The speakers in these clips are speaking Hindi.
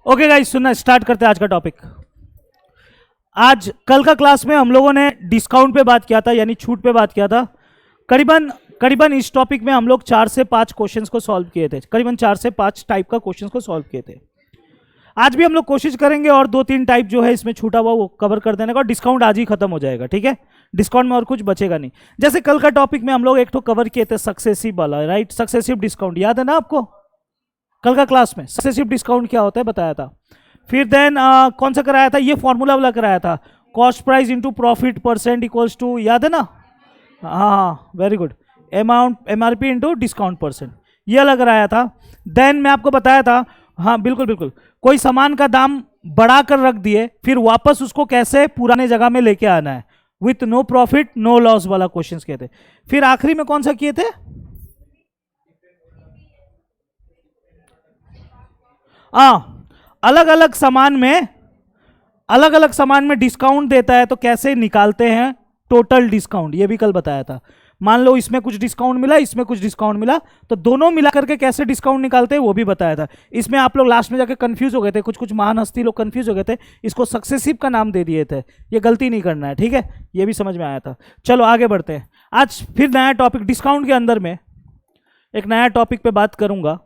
ओके गाइस, सुनना स्टार्ट करते हैं आज का टॉपिक। आज कल का क्लास में हम लोगों ने डिस्काउंट पे बात किया था, यानी छूट पे बात किया था। करीबन करीबन इस टॉपिक में हम लोग 4 से 5 क्वेश्चंस को सॉल्व किए थे। करीबन 4 से 5 टाइप का क्वेश्चंस को सॉल्व किए थे। आज भी हम लोग कोशिश करेंगे और 2-3 टाइप जो है इसमें छूटा हुआ वो कवर कर देने का। और डिस्काउंट आज ही खत्म हो जाएगा, ठीक है। डिस्काउंट में और कुछ बचेगा नहीं। जैसे कल का टॉपिक में हम लोग एक तो कवर किए थे सक्सेसिव वाला, राइट। सक्सेसिव डिस्काउंट याद है ना आपको, कल का क्लास में सक्सेसिव डिस्काउंट क्या होता है बताया था। फिर देन कौन सा कराया था, ये फॉर्मूला वाला कराया था, cost price into profit percent equals to, याद है ना। हाँ very good, amount MRP into discount percent, ये अलग कराया था। देन मैं आपको बताया था, हाँ बिल्कुल बिल्कुल, कोई सामान का दाम बढ़ा कर रख दिए फिर वापस उसको कैसे पुराने जगह में लेके आना है, with no profit no loss वाला क्वेश्चन किए थे। फिर आखिरी में कौन सा किए थे, अलग अलग सामान में डिस्काउंट देता है तो कैसे निकालते हैं टोटल डिस्काउंट, ये भी कल बताया था। मान लो इसमें कुछ डिस्काउंट मिला, इसमें कुछ डिस्काउंट मिला, तो दोनों मिला करके कैसे डिस्काउंट निकालते हैं वो भी बताया था। इसमें आप लोग लास्ट में जाके कंफ्यूज हो गए थे, कुछ महान हस्ती लोग कंफ्यूज हो गए थे, इसको सक्सेसिव का नाम दे दिए थे। ये गलती नहीं करना है, ठीक है, ये भी समझ में आया था। चलो आगे बढ़ते हैं। आज फिर नया टॉपिक, डिस्काउंट के अंदर में एक नया टॉपिक पे बात करूंगा।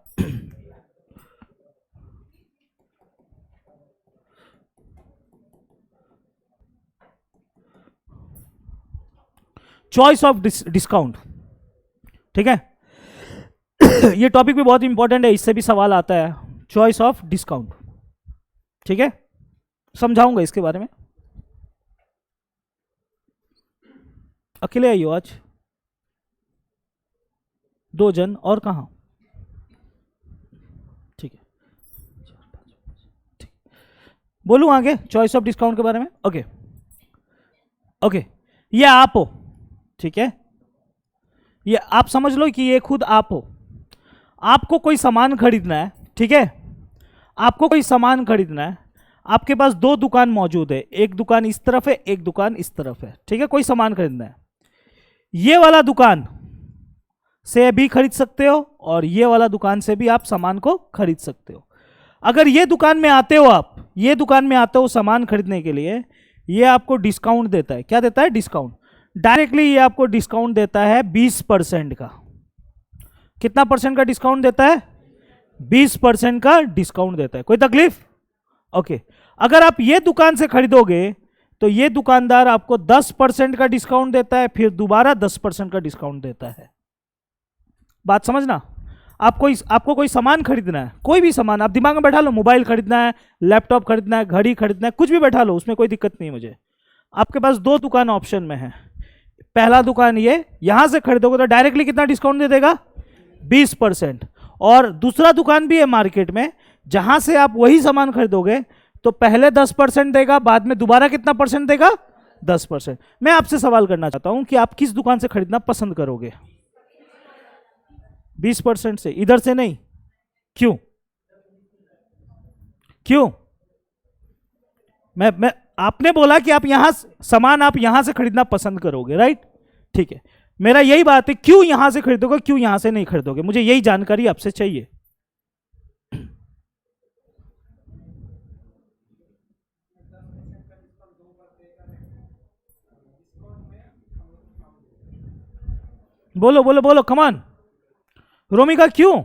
चॉइस ऑफ डिस्काउंट, ठीक है। ये टॉपिक भी बहुत इंपॉर्टेंट है, इससे भी सवाल आता है, चॉइस ऑफ डिस्काउंट, ठीक है। समझाऊंगा इसके बारे में। अकेले आइयो आज, 2 जन और कहाँ, ठीक है, ठीक। बोलूं आगे चॉइस ऑफ डिस्काउंट के बारे में। ओके ओके, ये आप हो, ठीक है, ये आप समझ लो कि ये खुद आप हो। आपको कोई सामान खरीदना है, ठीक है, आपको कोई सामान खरीदना है। आपके पास 2 दुकान मौजूद है, एक दुकान इस तरफ है, एक दुकान इस तरफ है, ठीक है। कोई सामान खरीदना है, ये वाला दुकान से भी खरीद सकते हो और ये वाला दुकान से भी आप सामान को खरीद सकते हो। अगर ये दुकान में आते हो, आप ये दुकान में आते हो सामान खरीदने के लिए, ये आपको डिस्काउंट देता है। क्या देता है, डिस्काउंट। डायरेक्टली ये आपको डिस्काउंट देता है 20% का। कितना परसेंट का डिस्काउंट देता है, 20% का डिस्काउंट देता है। कोई तकलीफ, ओके। अगर आप ये दुकान से खरीदोगे तो ये दुकानदार आपको 10% का डिस्काउंट देता है, फिर दोबारा 10% का डिस्काउंट देता है। बात समझना। आपको कोई सामान खरीदना है, कोई भी सामान आप दिमाग में बैठा लो, मोबाइल खरीदना है, लैपटॉप खरीदना है, घड़ी खरीदना है, कुछ भी बैठा लो, उसमें कोई दिक्कत नहीं है मुझे। आपके पास 2 दुकान ऑप्शन में है। पहला दुकान ये, यहां से खरीदोगे तो डायरेक्टली कितना डिस्काउंट दे देगा, 20%। और दूसरा दुकान भी है मार्केट में, जहां से आप वही सामान खरीदोगे तो पहले 10% देगा, बाद में दोबारा कितना परसेंट देगा, 10%। मैं आपसे सवाल करना चाहता हूं कि आप किस दुकान से खरीदना पसंद करोगे, 20% से, इधर से नहीं। क्यों क्यों, मैं आपने बोला कि आप यहां सामान आप यहां से खरीदना पसंद करोगे, राइट, ठीक है। मेरा यही बात है, क्यों यहां से खरीदोगे, क्यों यहां से नहीं खरीदोगे, मुझे यही जानकारी आपसे चाहिए। बोलो बोलो बोलो, कमान। रोमिका क्यों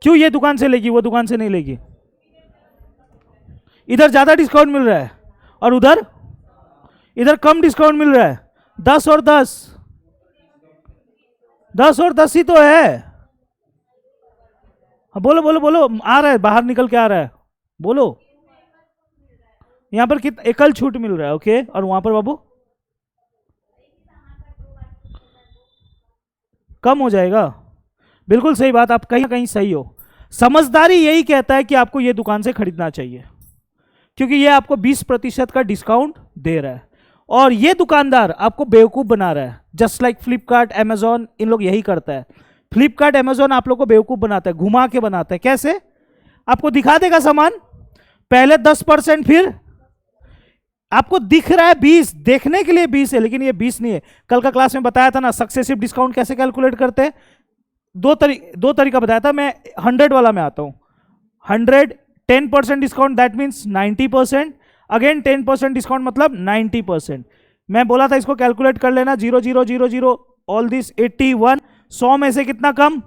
क्यों ये दुकान से लेगी वो दुकान से नहीं लेगी, इधर ज्यादा डिस्काउंट मिल रहा है और इधर कम डिस्काउंट मिल रहा है। 10 और 10, 10 और 10 ही तो है। बोलो बोलो बोलो, आ रहा है, बाहर निकल के आ रहा है, बोलो। यहां पर कितना एकल छूट मिल रहा है, ओके, और वहां पर बाबू कम हो जाएगा। बिल्कुल सही बात, आप कहीं ना कहीं सही हो। समझदारी यही कहता है कि आपको यह दुकान से खरीदना चाहिए, क्योंकि यह आपको 20% का डिस्काउंट दे रहा है और यह दुकानदार आपको बेवकूफ बना रहा है। जस्ट लाइक फ्लिपकार्ट, अमेजॉन, इन लोग यही करता है। फ्लिपकार्ट, अमेजॉन आप लोग को बेवकूफ बनाता है, घुमा के बनाता है। कैसे, आपको दिखा देगा सामान, पहले 10%, फिर आपको दिख रहा है 20, देखने के लिए 20 है, लेकिन ये 20 नहीं है। कल का क्लास में बताया था ना सक्सेसिव डिस्काउंट कैसे कैलकुलेट करते हैं, दो तरीका बताया था। मैं 100 वाला में आता हूं। 100, 10% discount that means 90%, again 10% discount मतलब 90%। मैं बोला था इसको कैलकुलेट कर लेना, 0000 ऑल दिस 81, 100 में से कितना कम,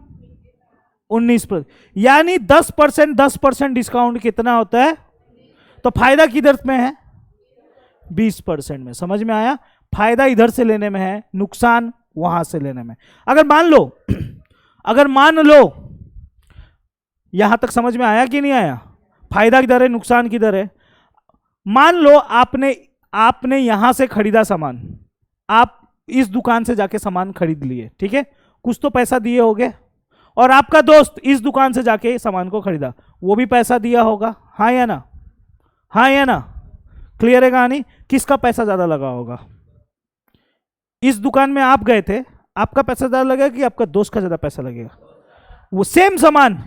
19%, यानी 10%, 10% डिस्काउंट कितना होता है, तो फायदा किधर में है, 20% में। समझ में आया, फायदा इधर से लेने में है, नुकसान वहां से लेने में। अगर मान लो अगर मान लो, यहां तक समझ में आया कि नहीं आया, फायदा किधर है, नुकसान किधर है। मान लो आपने यहां से खरीदा सामान, आप इस दुकान से जाके सामान खरीद लिए, ठीक है, कुछ तो पैसा दिए होगे, और आपका दोस्त इस दुकान से जाके सामान को खरीदा, वो भी पैसा दिया होगा, हाँ या ना, हाँ या ना, क्लियर है कहानी। किसका पैसा ज्यादा लगा होगा, इस दुकान में आप गए थे, आपका पैसा ज्यादा लगेगा कि आपका दोस्त का ज्यादा पैसा लगेगा। वो सेम सामान,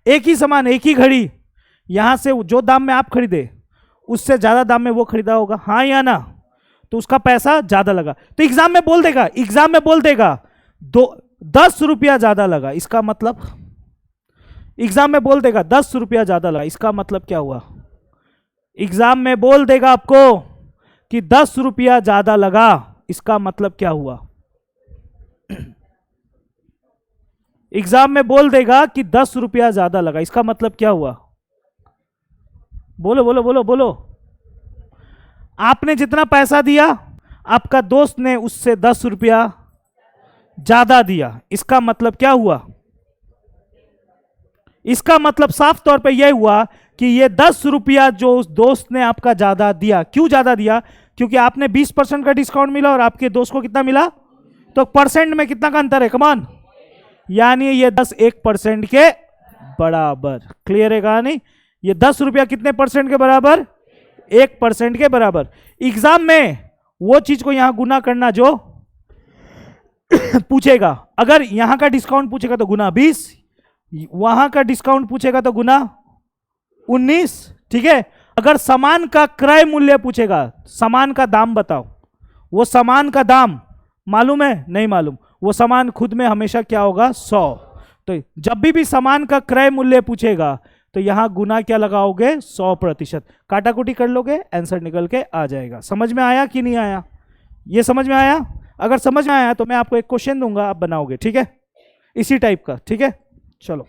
एक ही सामान, एक ही घड़ी, यहां से जो दाम में आप खरीदे उससे ज्यादा दाम में वो खरीदा होगा, हाँ या ना, तो उसका पैसा ज्यादा लगा। तो एग्जाम में बोल देगा, एग्जाम में बोल देगा 10 रुपया ज्यादा लगा, इसका मतलब, एग्जाम में बोल देगा 10 रुपया ज्यादा लगा, इसका मतलब क्या हुआ, एग्जाम में बोल देगा आपको कि 10 रुपया ज्यादा लगा, इसका मतलब क्या हुआ, एग्जाम में बोल देगा कि 10 रुपया ज्यादा लगा, इसका मतलब क्या हुआ, बोलो बोलो बोलो बोलो। आपने जितना पैसा दिया, आपका दोस्त ने उससे 10 रुपया ज्यादा दिया, इसका मतलब क्या हुआ, इसका मतलब साफ तौर पे यह हुआ कि ये 10 रुपया जो उस दोस्त ने आपका ज्यादा दिया, क्यों ज्यादा दिया, क्योंकि आपने 20% का डिस्काउंट मिला और आपके दोस्त को कितना मिला, तो परसेंट में कितना का अंतर है, कमान, यानी ये 1% के बराबर। क्लियर है कहानी, ये 10 रुपया कितने परसेंट के बराबर, 1% के बराबर। एग्जाम में वो चीज को यहां गुना करना जो पूछेगा, अगर यहां का डिस्काउंट पूछेगा तो गुना 20, वहां का डिस्काउंट पूछेगा तो गुना 19, ठीक है। अगर सामान का क्रय मूल्य पूछेगा, सामान का दाम बताओ, वो सामान का दाम मालूम है, नहीं मालूम, वो सामान खुद में हमेशा क्या होगा, 100। तो जब भी सामान का क्रय मूल्य पूछेगा तो यहां गुना क्या लगाओगे, 100%, काटाकुटी कर लोगे, आंसर निकल के आ जाएगा। समझ में आया कि नहीं आया, ये समझ में आया, अगर समझ में आया तो मैं आपको एक क्वेश्चन दूंगा, आप बनाओगे, ठीक है, इसी टाइप का, ठीक है, चलो।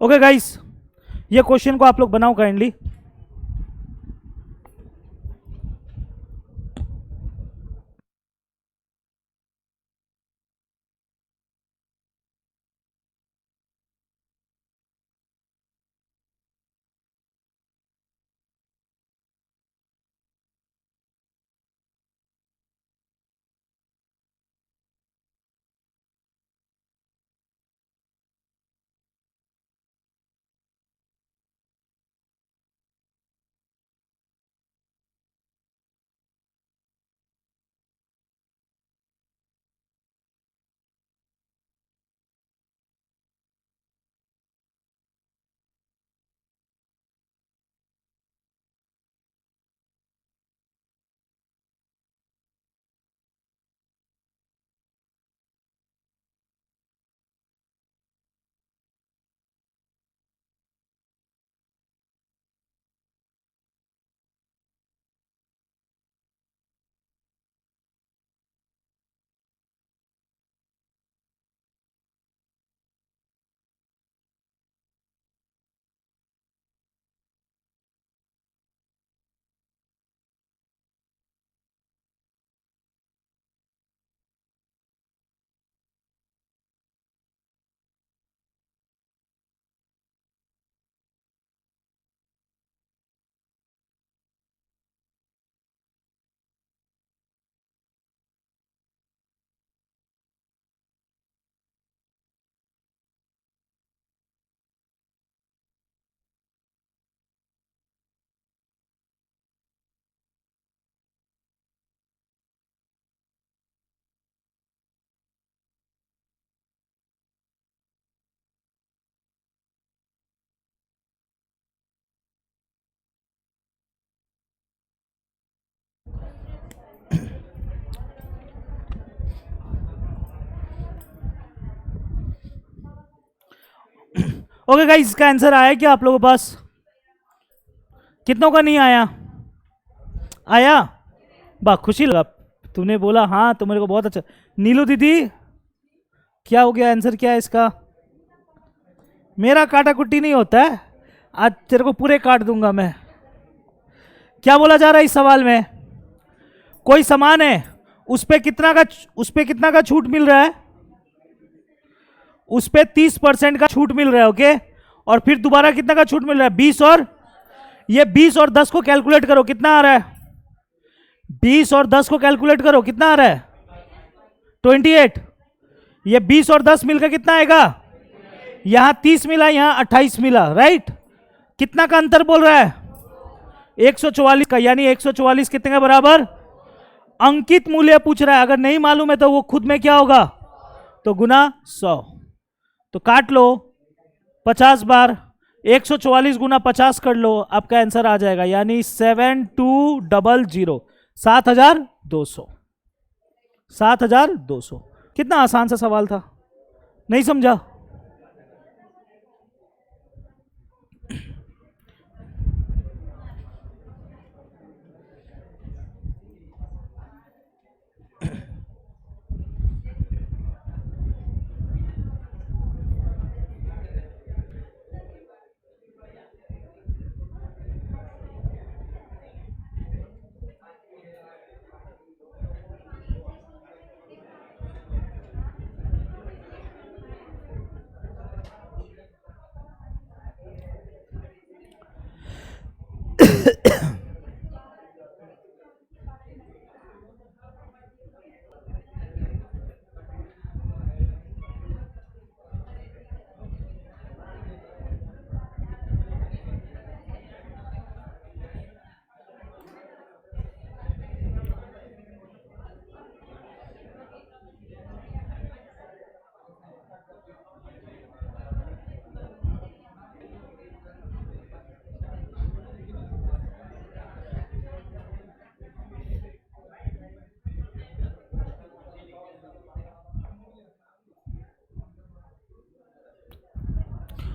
ओके गाइस, ये क्वेश्चन को आप लोग बनाओ काइंडली। ओके गाइस, इसका आंसर आया क्या आप लोगों के पास? कितनों का नहीं आया? आया? वाह, खुशी लगा तूने बोला हाँ तो मेरे को बहुत अच्छा। नीलू दीदी क्या हो गया, आंसर क्या है इसका? मेरा काटा कुट्टी नहीं होता है, आज तेरे को पूरे काट दूंगा मैं। क्या बोला जा रहा है इस सवाल में? कोई सामान है, उस पे कितना का छूट मिल रहा है? उस पे 30% का छूट मिल रहा है। ओके, और फिर दोबारा कितना का छूट मिल रहा है? 20। और ये 20 और 10 को कैलकुलेट करो, कितना आ रहा है? 20 और 10 को कैलकुलेट करो, कितना आ रहा है? 28। ये 20 और 10 मिलकर कितना आएगा? यहां 30 मिला, यहां 28 मिला, राइट? कितना का अंतर बोल रहा है? 144 का, यानी 144 कितने का बराबर? अंकित मूल्य पूछ रहा है। अगर नहीं मालूम है तो वो खुद में क्या होगा? तो गुना 100। तो काट लो 50 बार, 144 गुना 50 कर लो, आपका आंसर आ जाएगा, यानी 7200, 7200। 7200। कितना आसान सा सवाल था, नहीं समझा?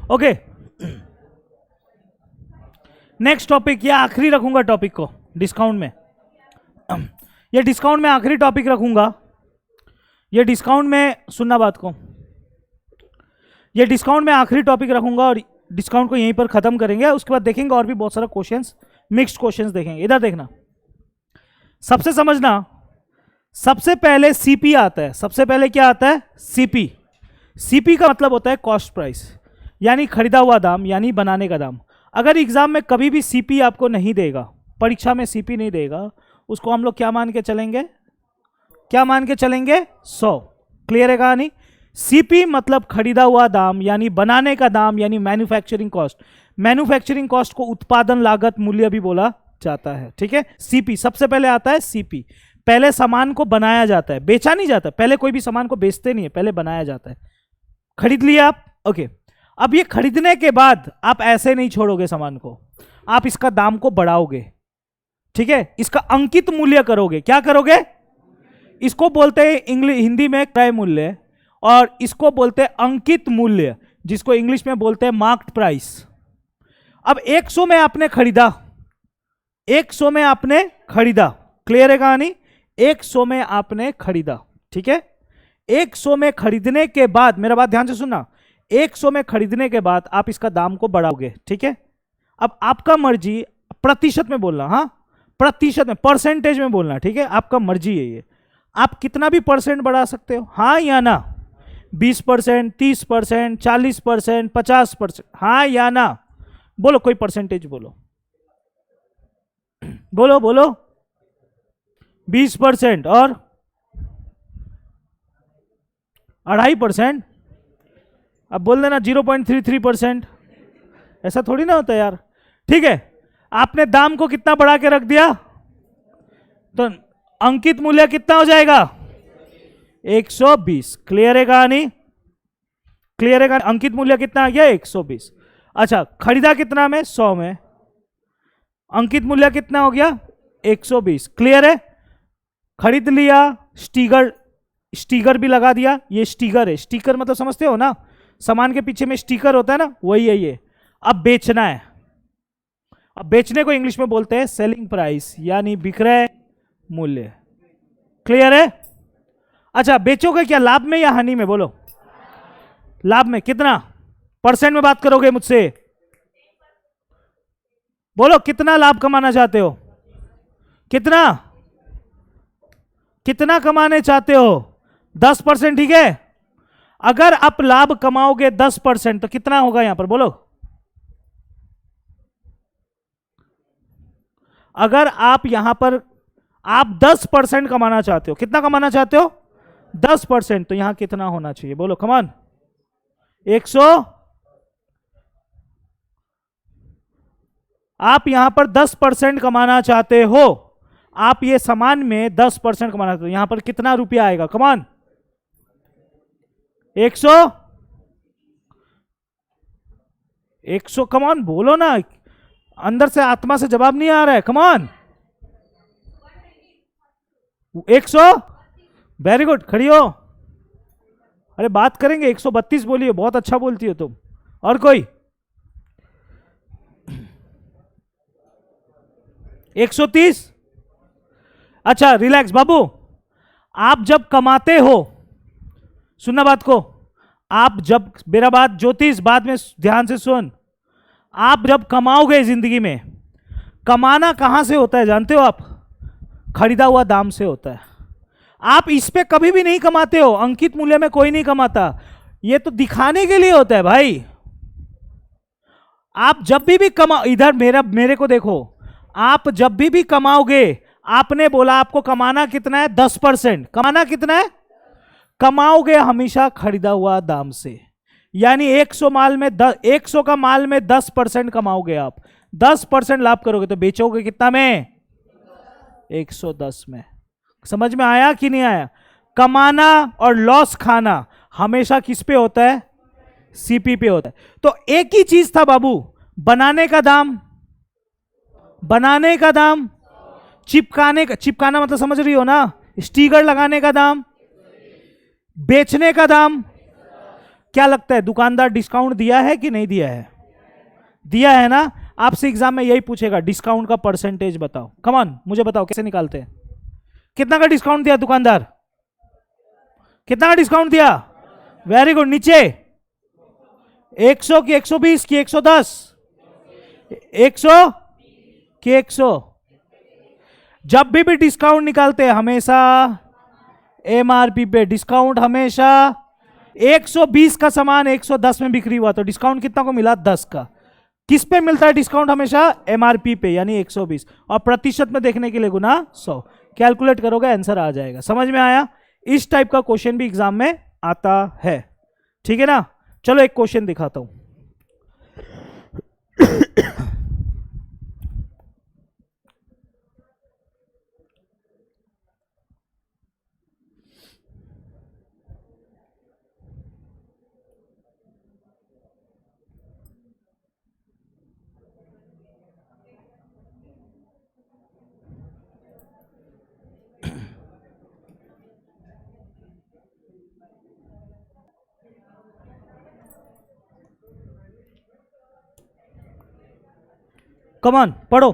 ओके, नेक्स्ट टॉपिक, या आखिरी रखूंगा टॉपिक को डिस्काउंट में। ये डिस्काउंट में आखिरी टॉपिक रखूंगा। ये डिस्काउंट में, सुनना बात को, ये डिस्काउंट में आखिरी टॉपिक रखूंगा और डिस्काउंट को यहीं पर खत्म करेंगे। उसके बाद देखेंगे और भी बहुत सारा क्वेश्चंस, मिक्स्ड क्वेश्चंस देखेंगे। इधर देखना, सबसे समझना, सबसे पहले सीपी आता है। सबसे पहले क्या आता है? सीपी। सीपी का मतलब होता है कॉस्ट प्राइस, यानी खरीदा हुआ दाम, यानी बनाने का दाम। अगर एग्जाम में कभी भी सीपी आपको नहीं देगा, परीक्षा में सीपी नहीं देगा, उसको हम लोग क्या मान के चलेंगे? क्या मान के चलेंगे? 100। क्लियर है कहानी? सीपी मतलब खरीदा हुआ दाम, यानी बनाने का दाम, यानी मैन्युफैक्चरिंग कॉस्ट। मैन्युफैक्चरिंग कॉस्ट को उत्पादन लागत मूल्य भी बोला जाता है। ठीक है, सीपी सबसे पहले आता है। सीपी पहले सामान को बनाया जाता है, बेचा नहीं जाता। पहले कोई भी सामान को बेचते नहीं है, पहले बनाया जाता है। खरीद लिया आप, ओके। अब ये खरीदने के बाद आप ऐसे नहीं छोड़ोगे सामान को, आप इसका दाम को बढ़ाओगे। ठीक है, इसका अंकित मूल्य करोगे। क्या करोगे? इसको बोलते हैं हिंदी में क्रय मूल्य, और इसको बोलते हैं अंकित मूल्य, जिसको इंग्लिश में बोलते हैं मार्क्ड प्राइस। अब 100 में आपने खरीदा, 100 में आपने खरीदा। क्लियर है कहानी? 100 में आपने खरीदा। ठीक है, 100 में खरीदने के बाद, मेरा बात ध्यान से सुनना, 100 में खरीदने के बाद आप इसका दाम को बढ़ाओगे। ठीक है, अब आपका मर्जी, प्रतिशत में बोलना, हाँ प्रतिशत में, परसेंटेज में बोलना। ठीक है, आपका मर्जी है ये, आप कितना भी परसेंट बढ़ा सकते हो, हाँ या ना? 20%, 30%, 40%, 50%, हाँ या ना? बोलो, कोई परसेंटेज बोलो, बोलो बोलो। 20% और 2.5%। अब बोल देना 0.33%। ऐसा थोड़ी ना होता यार। ठीक है, आपने दाम को कितना बढ़ा के रख दिया, तो अंकित मूल्य कितना हो जाएगा? 120। क्लियर है कहानी? क्लियर है कहानी? अंकित मूल्य कितना आ गया? 120। अच्छा, खरीदा कितना में? 100 में। अंकित मूल्य कितना हो गया? 120। क्लियर है? खरीद लिया, स्टिकर भी लगा दिया। ये स्टिकर है, स्टिकर मतलब समझते हो ना, सामान के पीछे में स्टिकर होता है ना, वही है ये। अब बेचना है, अब बेचने को इंग्लिश में बोलते हैं सेलिंग प्राइस, यानी विक्रय मूल्य। क्लियर है? अच्छा, बेचोगे क्या लाभ में या हानि में? बोलो। लाभ में। कितना परसेंट में बात करोगे मुझसे? बोलो कितना लाभ कमाना चाहते हो? कितना कितना कमाने चाहते हो? 10%, ठीक है। अगर आप लाभ कमाओगे 10% तो कितना होगा यहां पर? बोलो। अगर आप यहां पर आप 10% कमाना चाहते हो, कितना कमाना चाहते हो? 10%, तो यहां कितना होना चाहिए? बोलो कमान। 100। आप यहां पर 10% कमाना चाहते हो, आप ये सामान में 10% कमाना चाहते हो, यहां पर कितना रुपया आएगा? कमान 100। 100। कमान बोलो ना, अंदर से आत्मा से जवाब नहीं आ रहा है। कमान 100। वेरी गुड, खड़ी हो। अरे बात करेंगे। 132 बोलिए, बहुत अच्छा बोलती हो तुम। और कोई? 130। अच्छा रिलैक्स बाबू, आप जब कमाते हो, सुनना बात को, आप जब, मेरा बात ज्योतिष बाद में ध्यान से सुन, आप जब कमाओगे जिंदगी में, कमाना कहां से होता है जानते हो आप? खरीदा हुआ दाम से होता है। आप इस पे कभी भी नहीं कमाते हो, अंकित मूल्य में कोई नहीं कमाता, ये तो दिखाने के लिए होता है भाई। आप जब भी कमा, इधर मेरे को देखो, आप जब भी कमाओगे, आपने बोला आपको कमाना कितना है? 10%। कमाना कितना है? कमाओगे हमेशा खरीदा हुआ दाम से, यानी 100 माल में 100 का माल में 10% कमाओगे आप। 10% लाभ करोगे तो बेचोगे कितना में? 110 में। समझ में आया कि नहीं आया? कमाना और लॉस खाना हमेशा किस पे होता है? सीपी पे होता है। तो एक ही चीज था बाबू, बनाने का दाम, बनाने का दाम, चिपकाने का, चिपकाना मतलब समझ रही हो ना, स्टिकर लगाने का दाम, बेचने का दाम। क्या लगता है दुकानदार डिस्काउंट दिया है कि नहीं दिया है? दिया है ना। आपसे एग्जाम में यही पूछेगा, डिस्काउंट का परसेंटेज बताओ। कमान मुझे बताओ कैसे निकालते हैं? कितना का डिस्काउंट दिया दुकानदार? कितना का डिस्काउंट दिया? Very good. नीचे 100 की 120 की 110? 100 कि 100? जब भी डिस्काउंट निकालते हैं हमेशा एमआरपी पे डिस्काउंट, हमेशा 120 का सामान 110 में बिक्री हुआ तो डिस्काउंट कितना को मिला? 10 का। किस पे मिलता है डिस्काउंट? हमेशा एमआरपी पे, यानी 120, और प्रतिशत में देखने के लिए गुना 100। कैलकुलेट करोगे आंसर आ जाएगा। समझ में आया? इस टाइप का क्वेश्चन भी एग्जाम में आता है, ठीक है ना। चलो एक क्वेश्चन दिखाता हूं। कमान पढ़ो।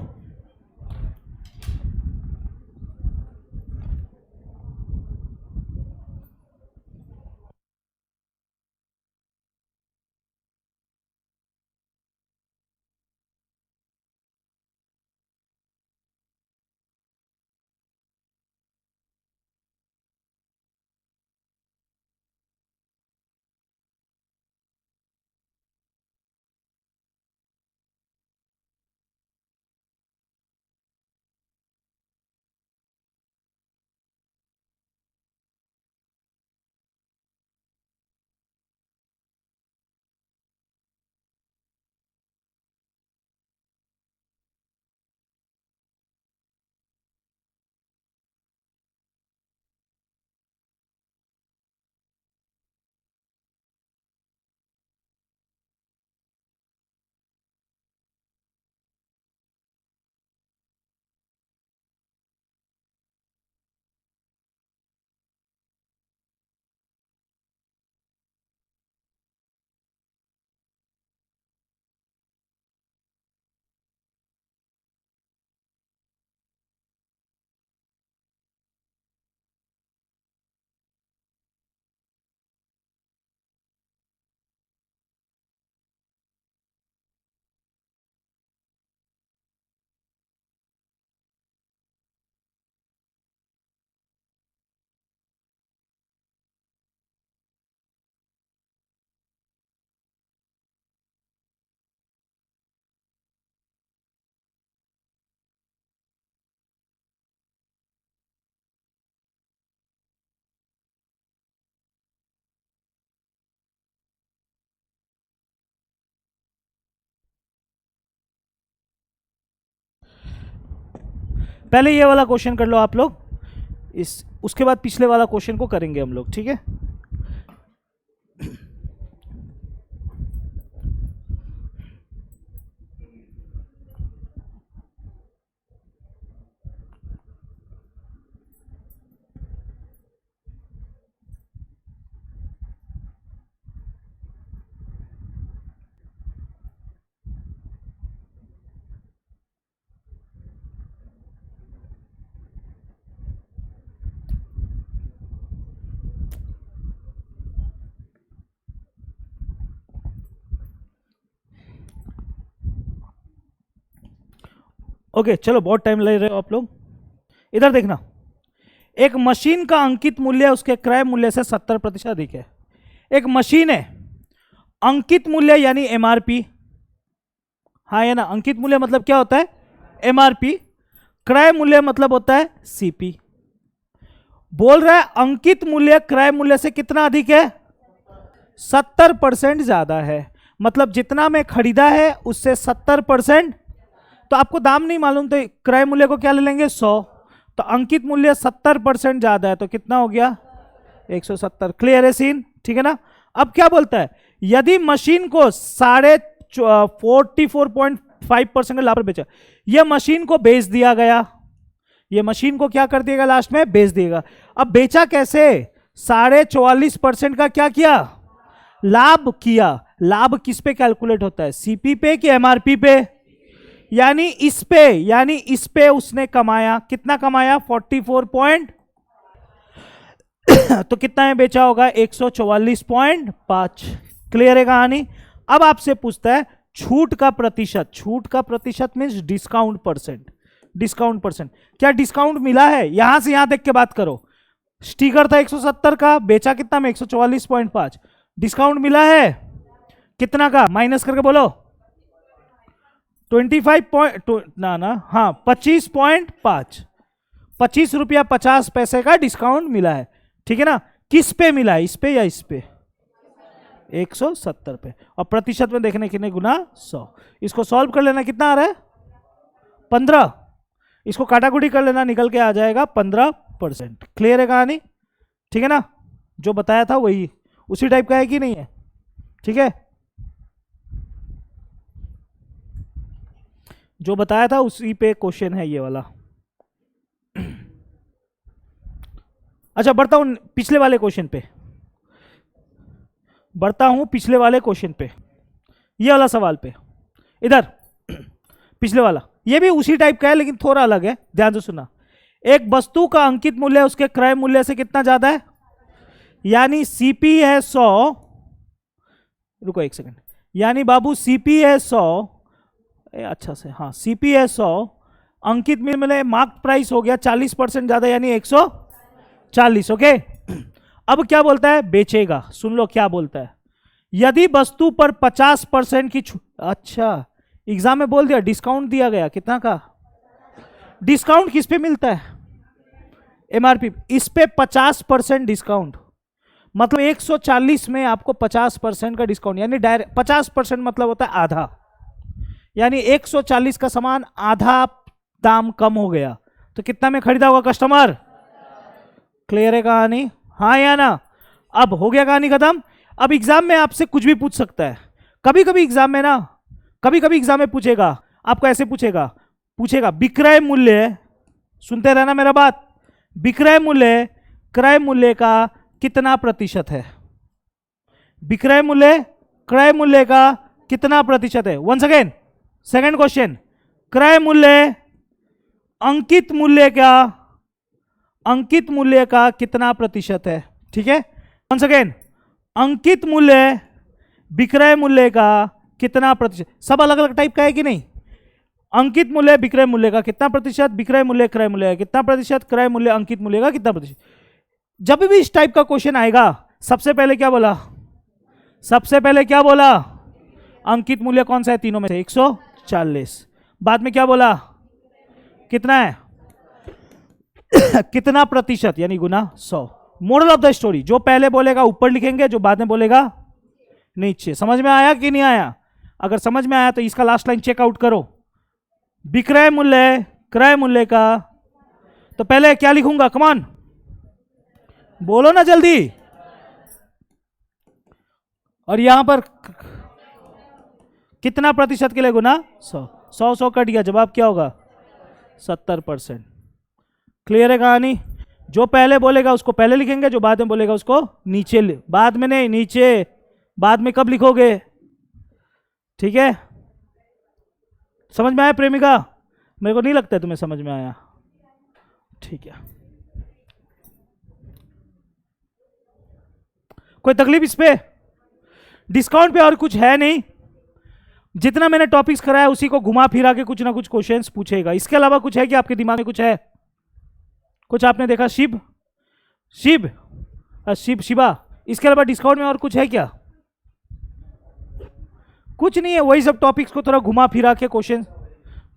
पहले ये वाला क्वेश्चन कर लो आप लोग, इस उसके बाद पिछले वाला क्वेश्चन को करेंगे हम लोग, ठीक है। ओके चलो, बहुत टाइम ले रहे हो आप लोग। इधर देखना, एक मशीन का अंकित मूल्य उसके क्रय मूल्य से 70% अधिक है। एक मशीन है, अंकित मूल्य यानी एमआरपी, हाँ है ना, अंकित मूल्य मतलब क्या होता है, एमआरपी। क्रय मूल्य मतलब होता है सीपी। बोल रहा है अंकित मूल्य क्रय मूल्य से कितना अधिक है, 70% ज्यादा है। मतलब जितना मैं खरीदा है उससे 70%, तो आपको दाम नहीं मालूम तो क्रय मूल्य को क्या ले लेंगे, 100। तो अंकित मूल्य 70% ज्यादा है, तो कितना हो गया, 170। क्लियर है सीन, ठीक है ना। अब क्या बोलता है, यदि मशीन को 44.5% का लाभ पर बेचा, यह मशीन को बेच दिया गया, ये मशीन को क्या कर दिएगा, लास्ट में बेच देगा। अब बेचा कैसे, 44.5% का क्या किया, लाभ किया। लाभ किस पे कैलकुलेट होता है, सीपी पे कि एमआरपी पे, यानी इस पे उसने कमाया, कितना कमाया, 44 तो कितना में बेचा होगा, 144.5। क्लियर है कहानी। अब आपसे पूछता है छूट का प्रतिशत, छूट का प्रतिशत means discount percent, discount percent. क्या डिस्काउंट मिला है, यहां से यहां देख के बात करो। स्टिकर था 170 का, बेचा कितना में, 144.5। डिस्काउंट मिला है कितना का, माइनस करके बोलो, 25.5, 25 रुपया 50 पैसे का डिस्काउंट मिला है, ठीक है ना। किस पे मिला है, इस पे या इस पे, 170 पे। और प्रतिशत में देखने कितने गुना, 100। इसको सॉल्व कर लेना, कितना आ रहा है, 15। इसको काटाकुटी कर लेना, निकल के आ जाएगा 15%। क्लियर है कहानी, ठीक है ना। जो बताया था वही उसी टाइप का है कि नहीं है, ठीक है, जो बताया था उसी पे क्वेश्चन है ये वाला। अच्छा बढ़ता हूं पिछले वाले क्वेश्चन पे, बढ़ता हूं पिछले वाले क्वेश्चन पे, ये वाला सवाल पे। इधर पिछले वाला, ये भी उसी टाइप का है लेकिन थोड़ा अलग है, ध्यान से सुनना। एक वस्तु का अंकित मूल्य उसके क्रय मूल्य से कितना ज्यादा है, यानी सीपी है 100, रुको एक सेकंड, यानी बाबू सीपी है 100, अच्छा से, हाँ सीपी है 100, अंकित मूल्य मार्क प्राइस हो गया 40% ज्यादा यानी 140। ओके। अब क्या बोलता है, बेचेगा, सुन लो क्या बोलता है, यदि वस्तु पर 50% की छूट, अच्छा एग्जाम में बोल दिया डिस्काउंट दिया गया, कितना का डिस्काउंट, किस पे मिलता है, एमआरपी, इस पे 50% डिस्काउंट, मतलब 140 में आपको 50% का डिस्काउंट, यानी डायरेक्ट 50% मतलब होता है आधा, यानी 140 का सामान आधा दाम कम हो गया, तो कितना में खरीदा होगा कस्टमर। क्लियर है कहानी, हाँ या ना। अब हो गया कहानी खत्म। अब एग्जाम में आपसे कुछ भी पूछ सकता है, कभी कभी एग्जाम में ना, कभी कभी एग्जाम में पूछेगा, आपको ऐसे पूछेगा विक्रय मूल्य, सुनते रहना मेरा बात, विक्रय मूल्य क्रय मूल्य का कितना प्रतिशत है, विक्रय मूल्य क्रय मूल्य का कितना प्रतिशत है। वंस अगेन सेकंड क्वेश्चन, क्रय मूल्य अंकित मूल्य का कितना प्रतिशत है, ठीक है। वंस अगेन, अंकित मूल्य विक्रय मूल्य का कितना प्रतिशत, सब अलग अलग टाइप का है कि नहीं। अंकित मूल्य विक्रय मूल्य का कितना प्रतिशत, विक्रय मूल्य क्रय मूल्य का कितना प्रतिशत, क्रय मूल्य अंकित मूल्य का कितना प्रतिशत। जब भी इस टाइप का क्वेश्चन आएगा, सबसे पहले क्या बोला, अंकित मूल्य कौन सा है तीनों में से, 140। बाद में क्या बोला, कितना है कितना प्रतिशत, यानी गुना 100। मोरल ऑफ द स्टोरी, जो पहले बोलेगा ऊपर लिखेंगे, जो बाद में बोलेगा नीचे। समझ में आया कि नहीं आया, अगर समझ में आया तो इसका लास्ट लाइन चेकआउट करो, विक्रय मूल्य क्रय मूल्य का तो पहले क्या लिखूंगा, कमान बोलो ना जल्दी। और यहां पर कितना प्रतिशत के लिए गुना, 100। 100 कट गया, जवाब क्या होगा 70%। क्लियर है कहानी। जो पहले बोलेगा उसको पहले लिखेंगे, जो बाद में बोलेगा उसको नीचे बाद में नहीं, नीचे। बाद में कब लिखोगे, ठीक है। समझ में आया प्रेमिका? मेरे को नहीं लगता है तुम्हें समझ में आया, ठीक है। कोई तकलीफ इस पे? डिस्काउंट पे और कुछ है नहीं। जितना मैंने टॉपिक्स कराया उसी को घुमा फिरा के कुछ ना कुछ क्वेश्चंस पूछेगा। इसके अलावा कुछ है कि आपके दिमाग में कुछ है? कुछ आपने देखा? शिव शिव शिव शिवा, इसके अलावा डिस्काउंट में और कुछ है क्या? कुछ नहीं है। वही सब टॉपिक्स को थोड़ा घुमा फिरा के क्वेश्चन,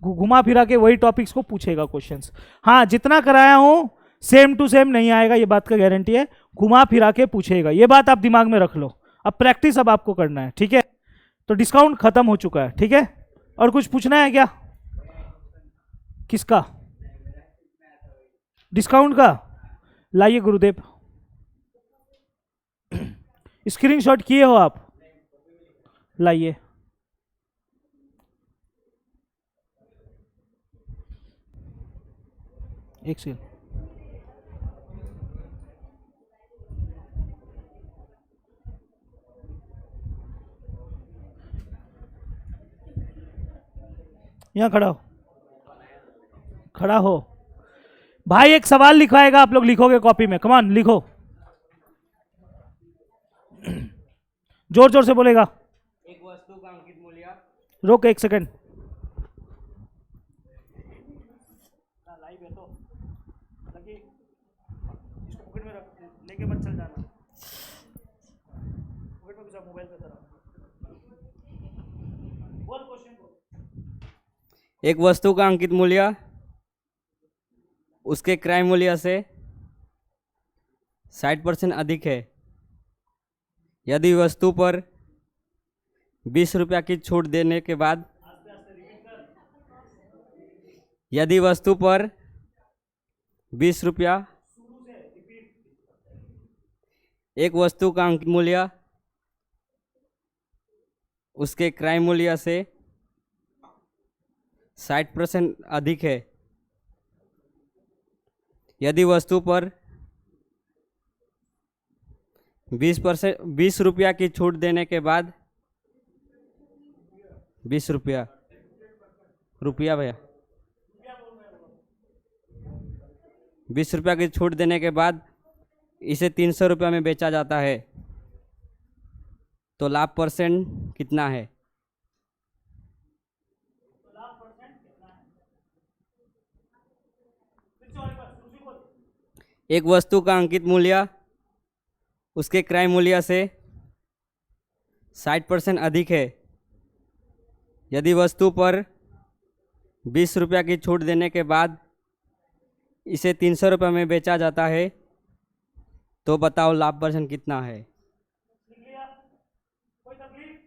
घुमा फिरा के वही टॉपिक्स को पूछेगा क्वेश्चंस। हाँ, जितना कराया हूं सेम टू सेम नहीं आएगा, ये बात का गारंटी है। घुमा फिरा के पूछेगा, ये बात आप दिमाग में रख लो। अब प्रैक्टिस अब आपको करना है, ठीक है। तो डिस्काउंट खत्म हो चुका है, ठीक है। और कुछ पूछना है क्या? किसका? डिस्काउंट का? लाइए गुरुदेव, स्क्रीनशॉट किए हो आप, लाइए। एक सेकंड, यहां खड़ा हो, खड़ा हो भाई। एक सवाल लिखवाएगा, आप लोग लिखोगे कॉपी में। कमान लिखो, जोर जोर से बोलेगा। एक वस्तु का अंकित मूल्य। रोक एक सेकंड, लाइव है तो लगी, इसको पॉकेट में रख, लेके मत चल जाना, पॉकेट में घुसा मोबाइल पे तरह। बोल क्वेश्चन को। एक वस्तु का अंकित मूल्य उसके क्रय मूल्य से 60% अधिक है यदि वस्तु पर 20 रुपया की छूट देने के बाद, यदि वस्तु पर 20 रुपया, एक वस्तु का अंकित मूल्य उसके क्रय मूल्य से 60% अधिक है यदि वस्तु पर 20 रुपया की छूट देने के बाद, 20 रुपया भैया, 20 रुपया की छूट देने के बाद इसे 300 रुपया में बेचा जाता है, तो लाभ परसेंट कितना है? एक वस्तु का अंकित मूल्य उसके क्रय मूल्य से 60% अधिक है यदि वस्तु पर 20 रुपया की छूट देने के बाद इसे 300 रुपये में बेचा जाता है, तो बताओ लाभ परसेंट कितना है? कोई तकलीफ?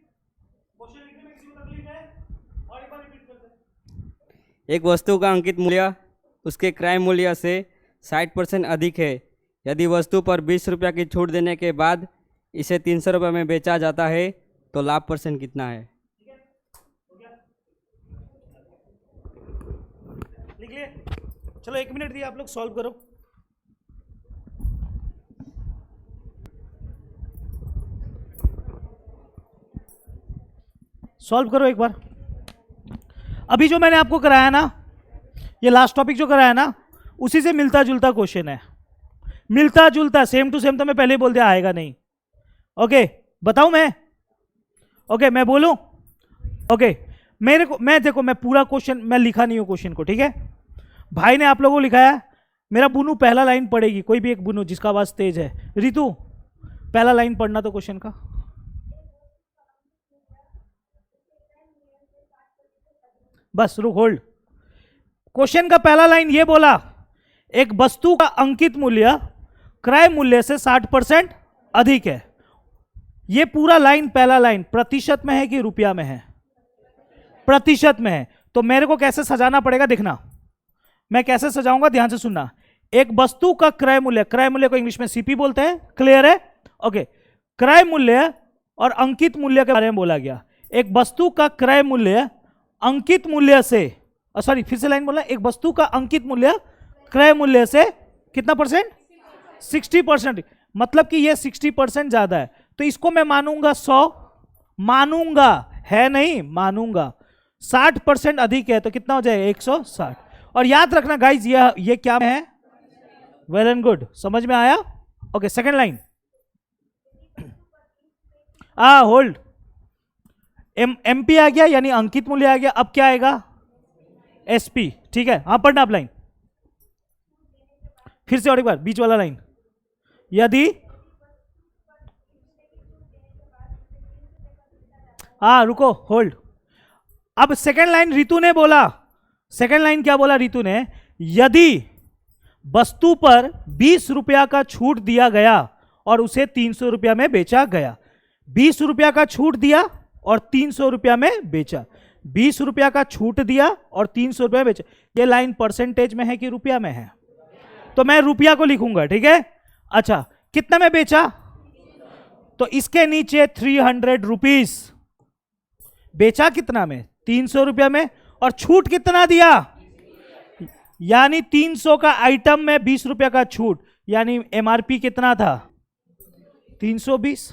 क्वेश्चन लिखने में किसी को तकलीफ है? और एक बार रिपीट करते हैं। एक वस्तु का अंकित मूल्य उसके क्रय मूल्य से 60% अधिक है यदि वस्तु पर 20 रुपया की छूट देने के बाद इसे 300 रुपये में बेचा जाता है, तो लाभ परसेंट कितना है? लिख लिए? चलो 1 मिनट दिए, आप लोग सॉल्व करो। सॉल्व करो एक बार। अभी जो मैंने आपको कराया ना, ये लास्ट टॉपिक जो कराया ना, उसी से मिलता जुलता क्वेश्चन है। मिलता जुलता, सेम टू सेम तो मैं पहले ही बोल दिया आएगा नहीं। ओके, बताऊं मैं? ओके, मैं बोलूं? ओके, मेरे को, मैं देखो, मैं पूरा क्वेश्चन मैं लिखा नहीं हूं क्वेश्चन को, ठीक है। भाई ने आप लोगों को लिखाया, मेरा बुनू पहला लाइन पढ़ेगी, कोई भी एक बुनू जिसका आवाज तेज है। रितु पहला लाइन पढ़ना तो क्वेश्चन का। बस रुक, होल्ड। क्वेश्चन का पहला लाइन ये बोला, एक वस्तु का अंकित मूल्य क्रय मूल्य से 60% अधिक है। ये पूरा लाइन, पहला लाइन प्रतिशत में है कि रुपया में है? प्रतिशत में है। तो मेरे को कैसे सजाना पड़ेगा, देखना मैं कैसे सजाऊंगा, ध्यान से सुनना। एक वस्तु का क्रय मूल्य को इंग्लिश में सीपी बोलते हैं, क्लियर है? ओके, क्रय मूल्य और अंकित मूल्य के बारे में बोला गया। एक वस्तु का क्रय मूल्य अंकित मूल्य से, सॉरी फिर से लाइन बोला, एक वस्तु का अंकित मूल्य क्रय मूल्य से कितना परसेंट? 60%। मतलब कि ये 60% ज्यादा है, तो इसको मैं मानूंगा 100, मानूंगा है नहीं, मानूंगा 60% अधिक है, तो कितना हो जाएगा? 160। और याद रखना गाइज, ये क्या है? वेल एंड गुड, समझ में आया? Okay, second line, hold, MP आ गया यानी अंकित मूल्य आ गया। अब क्या आएगा? एसपी, ठीक है? हाँ, पढ़ना आप लाइन फिर से और एक बार, बीच वाला लाइन। यदि, रुको, होल्ड। अब सेकेंड लाइन रितु ने बोला, सेकेंड लाइन क्या बोला रितु ने? यदि वस्तु पर 20 रुपया का छूट दिया गया और उसे 300 रुपया में बेचा गया। 20 रुपया का छूट दिया और 300 रुपया में बेचा। 20 रुपया का छूट दिया और 300 रुपया में बेचा। ये लाइन परसेंटेज में है कि रुपया में है? तो मैं रुपया को लिखूंगा, ठीक है? अच्छा, कितना में बेचा? तो इसके नीचे 300 रुपीज। बेचा कितना में? 300 रुपया में। और छूट कितना दिया? यानी 300 का आइटम में 20 रुपया का छूट, यानी एमआरपी कितना था? 320।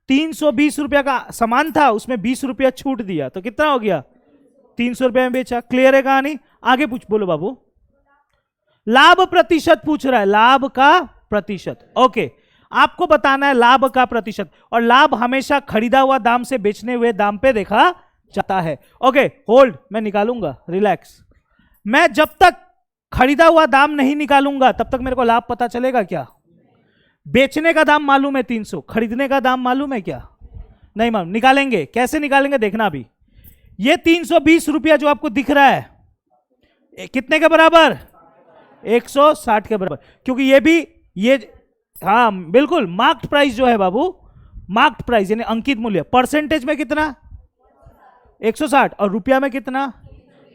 320 रुपया का सामान था, उसमें 20 रुपया छूट दिया, तो कितना हो गया? 300 रुपया में बेचा। क्लियर है कहानी? आगे बोलो बाबू। लाभ प्रतिशत पूछ रहा है, लाभ का प्रतिशत। ओके, आपको बताना है लाभ का प्रतिशत, और लाभ हमेशा खरीदा हुआ दाम से बेचने हुए दाम पे देखा जाता है। ओके, होल्ड, मैं निकालूंगा, रिलैक्स। मैं जब तक खरीदा हुआ दाम नहीं निकालूंगा तब तक मेरे को लाभ पता चलेगा क्या? बेचने का दाम मालूम है 300, खरीदने का दाम मालूम है क्या? नहीं मालूम। निकालेंगे, कैसे निकालेंगे देखना अभी। ये 320 रुपया जो आपको दिख रहा है कितने के बराबर? 160 के बराबर, क्योंकि ये भी हाँ बिल्कुल, मार्क्ड प्राइस जो है बाबू, मार्क्ड प्राइस यानी अंकित मूल्य, परसेंटेज में कितना? 160, और रुपया में कितना?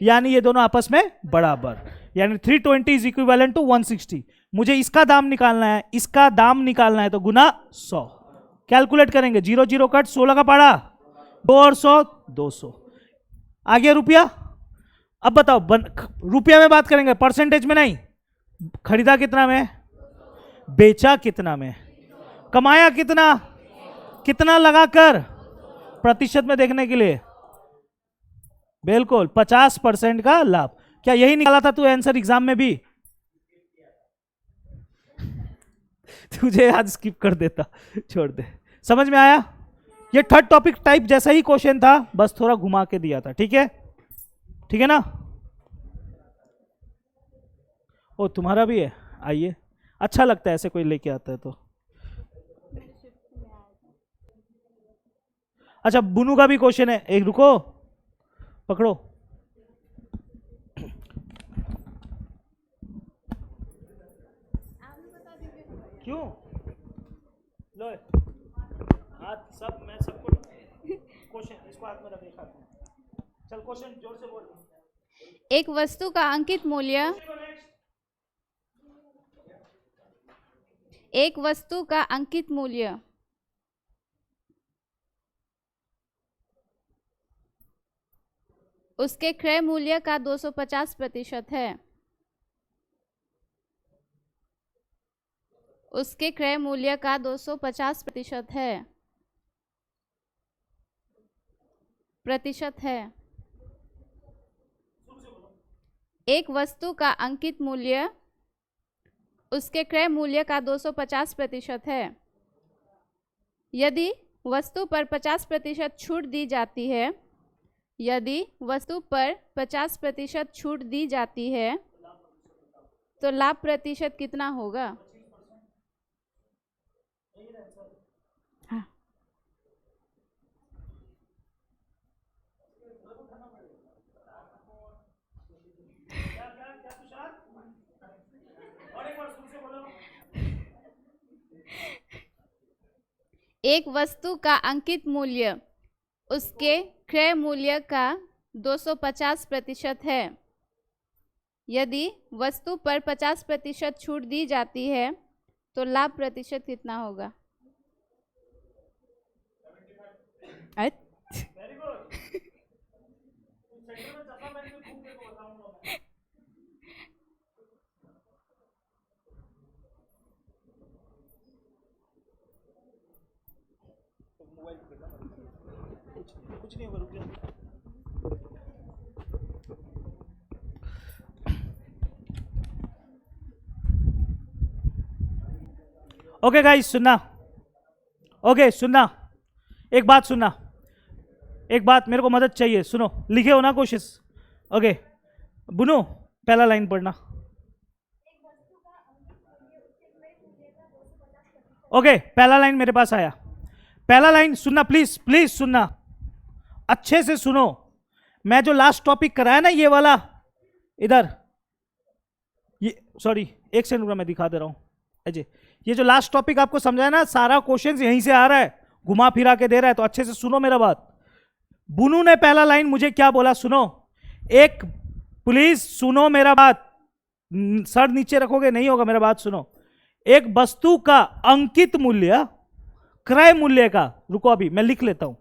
यानी ये दोनों आपस में बराबर, यानी 320 इज इक्विवेलेंट टू 160। मुझे इसका दाम निकालना है, इसका दाम निकालना है, तो गुना 100। कैलकुलेट करेंगे, 0 0 कट, 16 का पाड़ा, 2 और 100, 200 आ गया रुपया। अब बताओ, रुपया में बात करेंगे, परसेंटेज में नहीं। खरीदा कितना में? बेचा कितना में? कमाया कितना? कितना लगाकर? प्रतिशत में देखने के लिए बिल्कुल 50% का लाभ। क्या यही निकाला था तू आंसर एग्जाम में भी? तुझे आज स्किप कर देता, छोड़ दे। समझ में आया? ये थर्ड टॉपिक टाइप जैसा ही क्वेश्चन था, बस थोड़ा घुमा के दिया था। ठीक है, ठीक है ना? ओ, तुम्हारा भी है? आइए, अच्छा लगता है ऐसे कोई लेके आता है तो। अच्छा, बुनू का भी क्वेश्चन है, एक रुको, पकड़ो। क्यों? लो हाथ, सब मैं सबको क्वेश्चन, इसको हाथ में रख के खाता हूं। चल क्वेश्चन जोर से बोल। एक वस्तु का अंकित मूल्य, एक वस्तु का अंकित मूल्य उसके क्रय मूल्य का 250% है। उसके क्रय मूल्य का 250% है। प्रतिशत है। एक वस्तु का अंकित मूल्य उसके क्रय मूल्य का 250% है। यदि वस्तु पर 50% छूट दी जाती है, यदि वस्तु पर 50% छूट दी जाती है, तो लाभ प्रतिशत कितना होगा? हाँ। एक वस्तु का अंकित मूल्य उसके क्रय मूल्य का 250% है। यदि वस्तु पर 50% छूट दी जाती है तो लाभ प्रतिशत कितना होगा? कुछ नहीं होगा, रुक जाओ। ओके गाइस, सुनना। ओके सुनना, एक बात सुनना, एक बात मेरे को मदद चाहिए, सुनो। लिखे हो ना कोशिश? ओके बुनो, पहला लाइन पढ़ना। ओके पहला लाइन मेरे पास आया। पहला लाइन सुनना, प्लीज प्लीज सुनना, अच्छे से सुनो। मैं जो लास्ट टॉपिक कराया ना, ये वाला, इधर, ये सॉरी एक सेकंड रुका, मैं दिखा दे रहा हूं अजय। ये जो लास्ट टॉपिक आपको समझाया ना, सारा क्वेश्चन यहीं से आ रहा है, घुमा फिरा के दे रहा है, तो अच्छे से सुनो मेरा बात। बुनू ने पहला लाइन मुझे क्या बोला, सुनो। एक प्लीज सुनो मेरा बात, सर नीचे रखोगे नहीं होगा, मेरा बात सुनो। एक वस्तु का अंकित मूल्य क्रय मूल्य का, रुको अभी मैं लिख लेता हूं,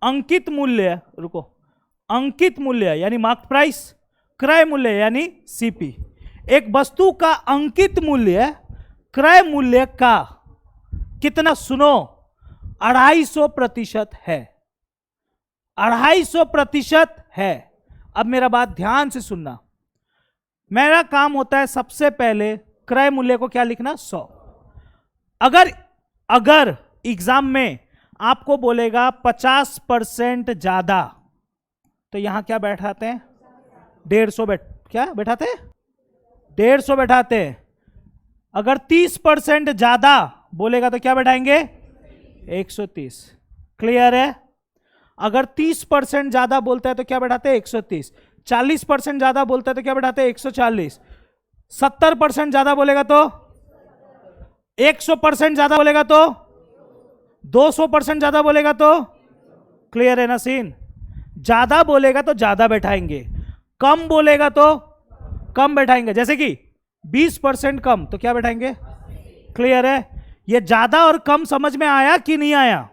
अंकित मूल्य, रुको, अंकित मूल्य यानी मार्क प्राइस, क्रय मूल्य यानी सीपी। एक वस्तु का अंकित मूल्य क्रय मूल्य का कितना, सुनो, 250% है, 250% है। अब मेरा बात ध्यान से सुनना। मेरा काम होता है सबसे पहले क्रय मूल्य को क्या लिखना, 100। अगर एग्जाम में आपको बोलेगा 50% ज्यादा, तो यहां क्या बैठाते हैं, 150 क्या बैठाते हैं, 150 बैठाते हैं। अगर 30% ज्यादा बोलेगा तो क्या बैठाएंगे, 130। क्लियर है? अगर 30% ज्यादा बोलता है तो क्या बैठाते हैं, 130। 40% ज्यादा बोलता है तो क्या बैठाते हैं, 140। 70% ज्यादा बोलेगा तो, 100% ज्यादा बोलेगा तो, 200% ज्यादा बोलेगा तो। क्लियर है ना सीन? ज्यादा बोलेगा तो ज्यादा बैठाएंगे, कम बोलेगा तो कम बैठाएंगे। जैसे कि 20% कम तो क्या बैठाएंगे। क्लियर है? ये ज्यादा और कम समझ में आया कि नहीं आया?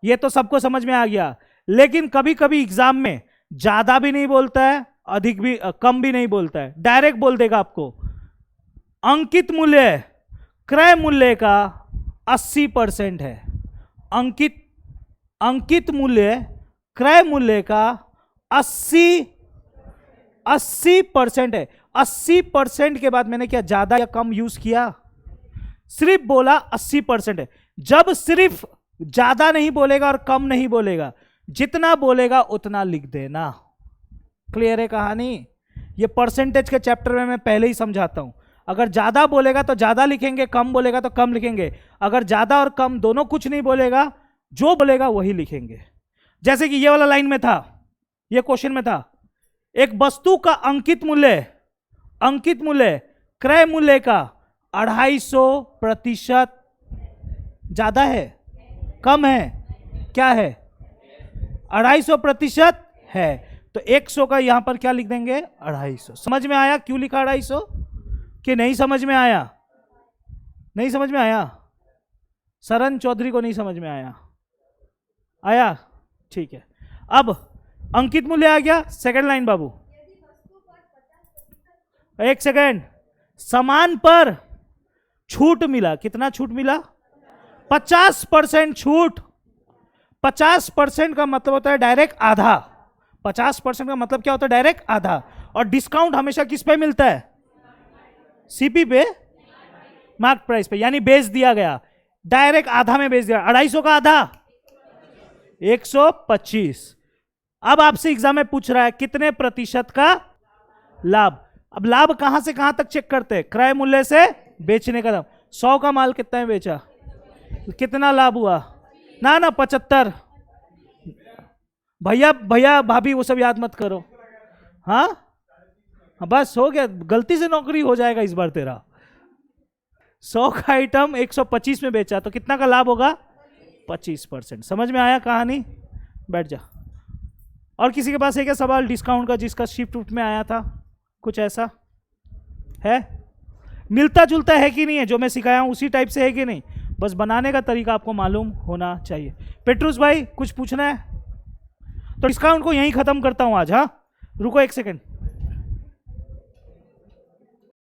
ये तो सबको समझ में आ गया। लेकिन कभी कभी एग्जाम में ज्यादा भी नहीं बोलता है, अधिक भी, कम भी नहीं बोलता है, डायरेक्ट बोल देगा आपको अंकित मूल्य क्रय मूल्य का 80% है। अंकित मूल्य क्रय मूल्य का 80% है। 80% के बाद मैंने क्या ज्यादा या कम यूज किया, सिर्फ बोला 80% है। जब सिर्फ ज्यादा नहीं बोलेगा और कम नहीं बोलेगा, जितना बोलेगा उतना लिख देना। क्लियर है कहानी? ये परसेंटेज के चैप्टर में मैं पहले ही समझाता हूं। अगर ज्यादा बोलेगा तो ज्यादा लिखेंगे, कम बोलेगा तो कम लिखेंगे। अगर ज्यादा और कम दोनों कुछ नहीं बोलेगा, जो बोलेगा वही लिखेंगे। जैसे कि ये वाला लाइन में था, ये क्वेश्चन में था, एक वस्तु का अंकित मूल्य क्रय मूल्य का 250% ज्यादा है, कम है, क्या है, 250% है। तो 100 का यहां पर क्या लिख देंगे, 250। समझ में आया क्यों लिखा 250 कि नहीं समझ में आया? नहीं समझ में आया? सरन चौधरी को नहीं समझ में आया? आया? ठीक है। अब अंकित मूल्य आ गया। सेकंड लाइन बाबू, एक सेकंड। सामान पर छूट मिला, कितना छूट मिला, 50% छूट। 50% का मतलब होता है डायरेक्ट आधा। 50% का मतलब क्या होता है, डायरेक्ट आधा। और डिस्काउंट हमेशा किस पे मिलता है, सीपी पे, मार्क प्राइस पे, यानी बेच दिया गया, डायरेक्ट आधा में बेच दिया। 250 का आधा 125। अब आपसे एग्जाम में पूछ रहा है कितने प्रतिशत का लाभ। अब लाभ कहां से कहां तक चेक करते हैं, क्रय मूल्य से बेचने का दाम। 100 का माल कितना में बेचा, कितना लाभ हुआ, ना 75। भैया भाभी वो सब याद मत करो। हाँ बस हो गया, गलती से नौकरी हो जाएगा इस बार तेरा। 100 का आइटम 125 में बेचा तो कितना का लाभ होगा, 25%। समझ में आया कहानी? बैठ जा। और किसी के पास है क्या सवाल डिस्काउंट का, जिसका शिफ्ट उफ्ट में आया था कुछ ऐसा? है? मिलता जुलता है कि नहीं है? जो मैं सिखाया हूँ उसी टाइप से है कि नहीं? बस बनाने का तरीका आपको मालूम होना चाहिए। पेट्रूस भाई कुछ पूछना है? तो डिस्काउंट को यहीं ख़त्म करता हूँ आज। हाँ रुको एक सेकेंड।